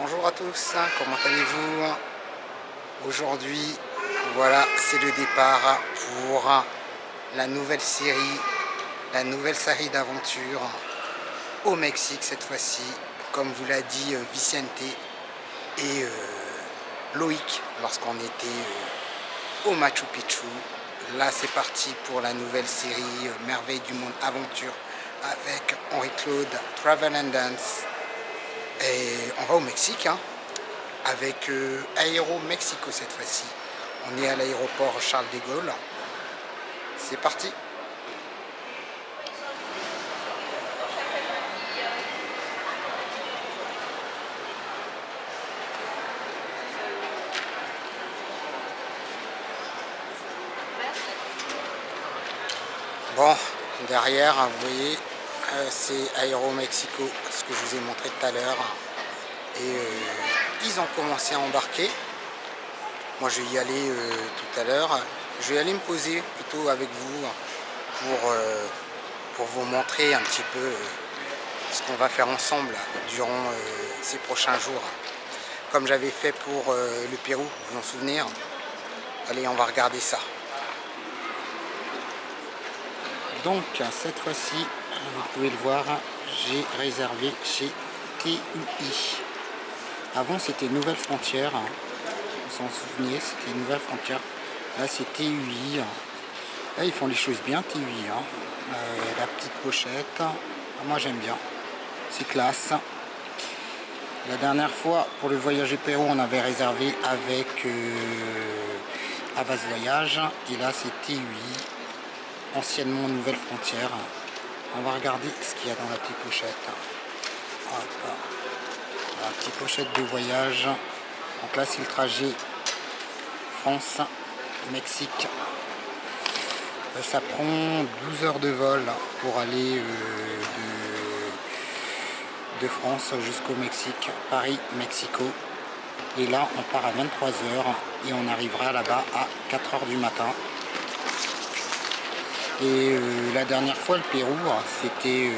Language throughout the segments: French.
Bonjour à tous, comment allez-vous? Aujourd'hui, voilà, c'est le départ pour la nouvelle série d'aventure au Mexique cette fois-ci, comme vous l'a dit Vicente et Loïc lorsqu'on était au Machu Picchu. Là, c'est parti pour la nouvelle série Merveille du monde aventure avec Henri-Claude Travel and Dance. Et on va au Mexique, avec Aéro Mexico cette fois-ci. On est à l'aéroport Charles de Gaulle. C'est parti. Bon, derrière, vous voyez, c'est Aéro Mexico, ce que je vous ai montré tout à l'heure. Et ils ont commencé à embarquer. Moi, je vais y aller tout à l'heure. Je vais aller me poser plutôt avec vous pour vous montrer un petit peu ce qu'on va faire ensemble durant ces prochains jours. Comme j'avais fait pour le Pérou, vous vous en souvenez? Allez, on va regarder ça. Donc, cette fois-ci, vous pouvez le voir, j'ai réservé chez TUI. Avant, c'était Nouvelle Frontière. Vous s'en souvenez, c'était Nouvelle Frontière. Là, c'est TUI. Là, ils font les choses bien, TUI. La petite pochette. Moi, j'aime bien. C'est classe. La dernière fois, pour le voyage au Pérou, on avait réservé avec Avas Voyage. Et là, c'est TUI. Anciennement Nouvelle Frontière. On va regarder ce qu'il y a dans la petite pochette. Hop. La petite pochette de voyage. Donc là, c'est le trajet France-Mexique. Ça prend 12 heures de vol pour aller de France jusqu'au Mexique, Paris-Mexico. Et là, on part à 23 heures et on arrivera là-bas à 4 heures du matin. Et la dernière fois, le Pérou, c'était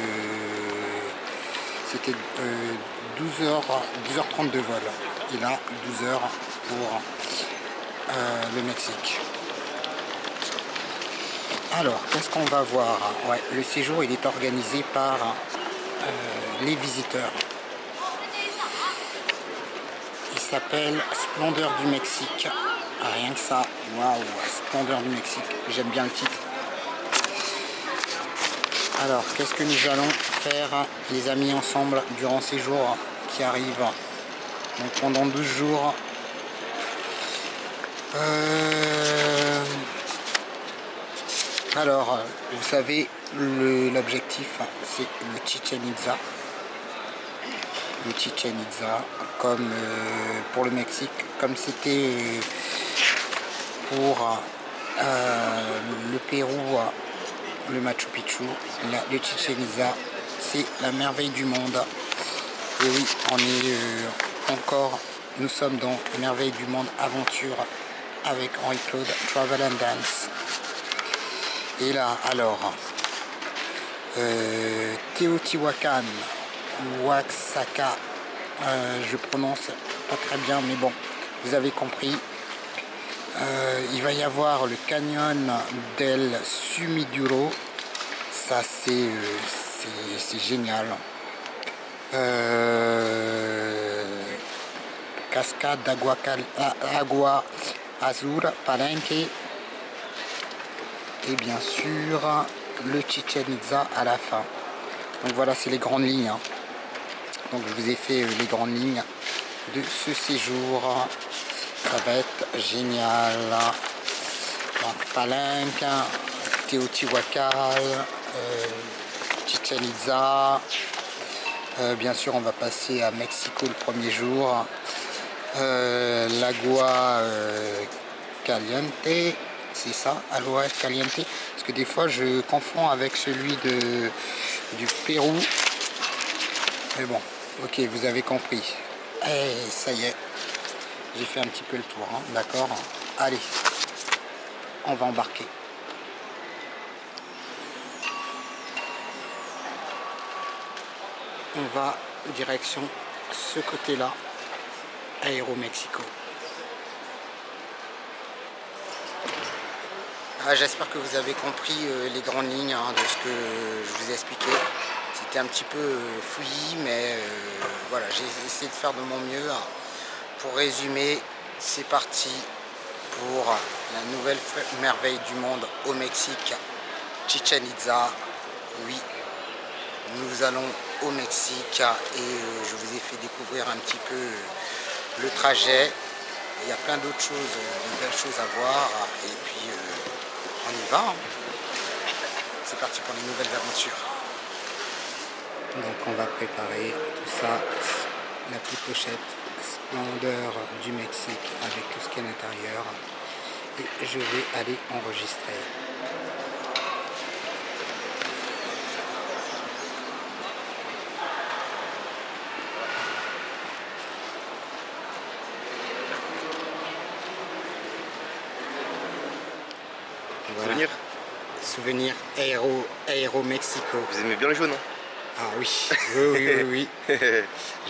12h30 de vol. Et là, 12 heures pour le Mexique. Alors, qu'est-ce qu'on va voir? Ouais, le séjour, il est organisé par les visiteurs. Il s'appelle Splendeur du Mexique. Rien que ça, waouh, Splendeur du Mexique. J'aime bien le titre. Alors, qu'est-ce que nous allons faire, les amis, ensemble, durant ces jours qui arrivent? Donc, pendant 12 jours. Alors, vous savez, l'objectif, c'est le Chichen Itza. Le Chichen Itza, comme pour le Mexique, comme c'était pour le Pérou, le Machu Picchu, le Chichen Itza, c'est la merveille du monde. Et oui, on est encore, nous sommes dans Merveille du monde aventure avec Henri-Claude Travel and Dance. Et là, alors, Teotihuacan, Oaxaca, je prononce pas très bien, mais bon, vous avez compris. Il va y avoir le canyon del Sumiduro, ça c'est génial. Cascade d'Agua Azul, Palenque. Et bien sûr le Chichen Itza à la fin. Donc voilà, c'est les grandes lignes. Donc je vous ai fait les grandes lignes de ce séjour. Ça va être génial. Donc Palenque, Teotihuacan, Chichen Itza. Bien sûr, on va passer à Mexico le premier jour. L'Agua Caliente. C'est ça, Agua Caliente, parce que des fois je confonds avec celui du Pérou. Mais bon, ok, vous avez compris. Et ça y est, j'ai fait un petit peu le tour, d'accord? Allez, on va embarquer. On va direction ce côté-là. Aéromexico. J'espère que vous avez compris les grandes lignes de ce que je vous ai expliqué. C'était un petit peu fouillis, mais voilà, j'ai essayé de faire de mon mieux. Pour résumer, c'est parti pour la nouvelle merveille du monde au Mexique, Chichén Itzá. Oui, nous allons au Mexique et je vous ai fait découvrir un petit peu le trajet. Il y a plein d'autres choses, de belles choses à voir et puis on y va. Hein. C'est parti pour les nouvelles aventures. Donc on va préparer tout ça, la petite pochette Splendeur du Mexique avec tout ce qu'il y a à l'intérieur et je vais aller enregistrer. Voilà. Souvenir Aéro Mexico. Vous aimez bien le jaune, hein? Ah oui, oui.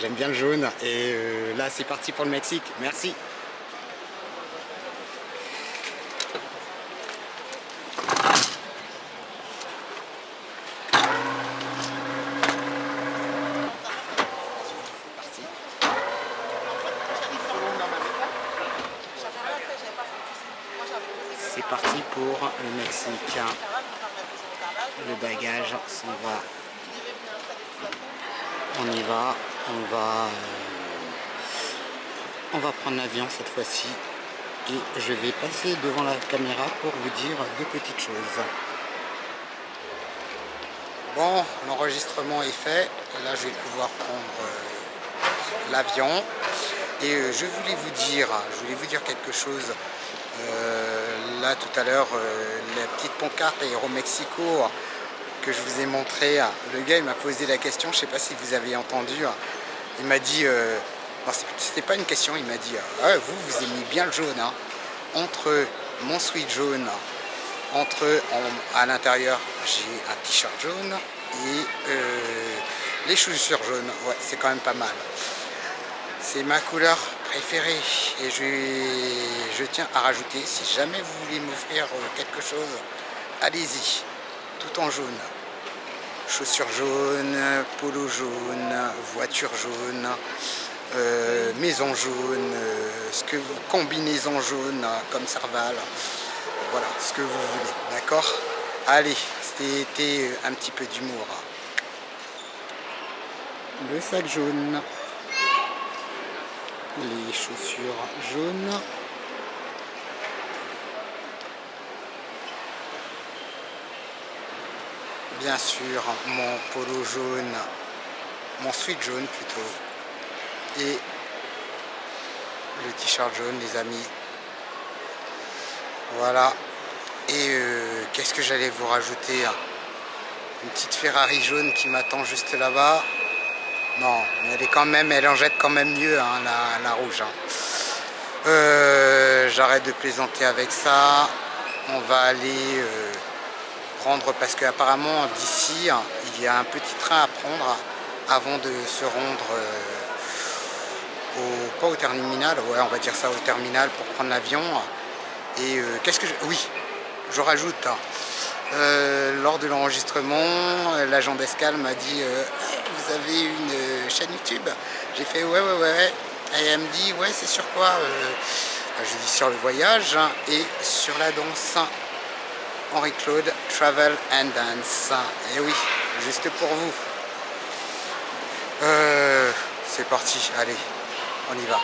J'aime bien le jaune et là c'est parti pour le Mexique. Merci. C'est parti pour le Mexique. Le bagage s'en va. On y va. On va prendre l'avion cette fois-ci. Et je vais passer devant la caméra pour vous dire deux petites choses. Bon, l'enregistrement est fait. Là, je vais pouvoir prendre l'avion. Et je voulais vous dire quelque chose. Là tout à l'heure la petite pancarte Aéromexico que je vous ai montré, le gars il m'a posé la question, je sais pas si vous avez entendu, il m'a dit, c'était pas une question, il m'a dit vous aimez bien le jaune, hein. Entre mon sweat jaune, à l'intérieur j'ai un t-shirt jaune et les chaussures jaunes, ouais c'est quand même pas mal. C'est ma couleur préférée et je tiens à rajouter, si jamais vous voulez m'offrir quelque chose, allez-y, tout en jaune. Chaussures jaunes, polo jaune, voiture jaune, maison jaune, combinaison jaune comme Serval, voilà, ce que vous voulez, d'accord? Allez, c'était un petit peu d'humour. Le sac jaune. Les chaussures jaunes. Bien sûr, mon polo jaune, mon sweat jaune plutôt. Et le t-shirt jaune, les amis. Voilà. Et qu'est-ce que j'allais vous rajouter? Une petite Ferrari jaune qui m'attend juste là-bas. Non, mais elle en jette quand même mieux, hein, la rouge. Hein. J'arrête de plaisanter avec ça. On va aller prendre, parce qu'apparemment d'ici, il y a un petit train à prendre avant de se rendre pas au terminal, ouais, on va dire ça, au terminal pour prendre l'avion. Et oui, je rajoute. Lors de l'enregistrement, l'agent d'escale m'a dit vous avez une chaîne YouTube? J'ai fait ouais. Et elle me dit ouais, c'est sur quoi? Je dis sur le voyage et sur la danse. Henri-Claude Travel and Dance. Et oui, juste pour vous. C'est parti, allez, on y va.